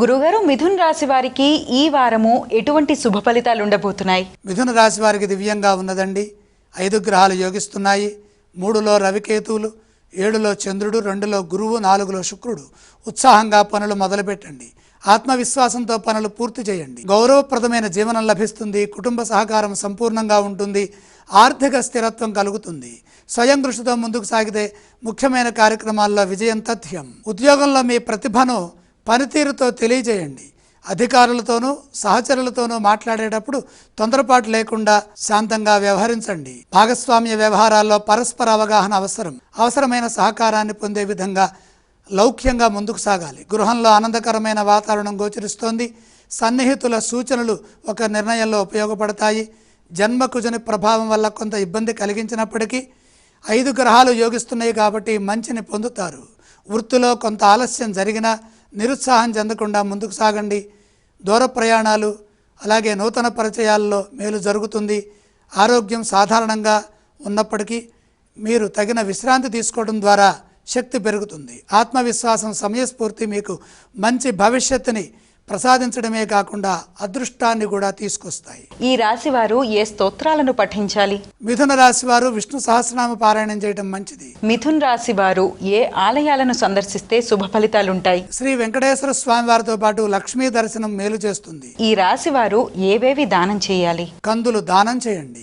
గురుగారు, మిథున్ రాశి వారికి ఈ వారము ఎటువంటి శుభ ఫలితాలు ఉండబోతున్నాయి? మిథున రాశి వారికి దివ్యంగా ఉన్నదండి. 5 గ్రహాలు యోగిస్తున్నాయి. 3లో రవికేతువులు, 7లో చంద్రుడు, 2లో గురువు, 4లో శుక్రుడు. ఉత్సాహంగా పనులు మొదలుపెట్టండి. ఆత్మవిశ్వాసంతో పనులు పూర్తి చేయండి. గౌరవప్రదమైన జీవనం లభిస్తుంది. కుటుంబ సహకారం సంపూర్ణంగా ఉంటుంది. ఆర్థిక స్థిరత్వం కలుగుతుంది. స్వయం కృషితో ముందుకు సాగితే ముఖ్యమైన కార్యక్రమాల్లో విజయం తథ్యం. ఉద్యోగంలో మీ ప్రతిభను పనితీరుతో తెలియజేయండి. అధికారులతోనూ సహచరులతోనూ మాట్లాడేటప్పుడు తొందరపాటు లేకుండా శాంతంగా వ్యవహరించండి. భాగస్వామ్య వ్యవహారాల్లో పరస్పర అవగాహన అవసరం. అవసరమైన సహకారాన్ని పొందే విధంగా లౌక్యంగా ముందుకు సాగాలి. గృహంలో ఆనందకరమైన వాతావరణం గోచరిస్తోంది. సన్నిహితుల సూచనలు ఒక నిర్ణయంలో ఉపయోగపడతాయి. జన్మకుజని ప్రభావం వల్ల కొంత ఇబ్బంది కలిగించినప్పటికీ 5 గ్రహాలు యోగిస్తున్నాయి కాబట్టి మంచిని పొందుతారు. వృత్తిలో కొంత ఆలస్యం జరిగినా నిరుత్సాహం చెందకుండా ముందుకు సాగండి. దూర ప్రయాణాలు అలాగే నూతన పరిచయాల్లో మేలు జరుగుతుంది. ఆరోగ్యం సాధారణంగా ఉన్నప్పటికీ మీరు తగిన విశ్రాంతి తీసుకోవడం ద్వారా శక్తి పెరుగుతుంది. ఆత్మవిశ్వాసం, సమయస్ఫూర్తి మీకు మంచి భవిష్యత్తుని ప్రసాదించడమే కాకుండా అదృష్టాన్ని కూడా తీసుకొస్తాయి. ఈ రాశి వారు ఏ స్తోత్రాలను పఠించాలి? మిథున రాశి వారు విష్ణు సహస్రనామ పారాయణం చేయడం మంచిది. మిథున్ రాశి వారు ఏ ఆలయాలను సందర్శిస్తే శుభ ఫలితాలుంటాయి? శ్రీ వెంకటేశ్వర స్వామి వారితో పాటు లక్ష్మీ దర్శనం మేలు చేస్తుంది. ఈ రాశి వారు ఏవేవి దానం చేయాలి? కందులు దానం చేయండి.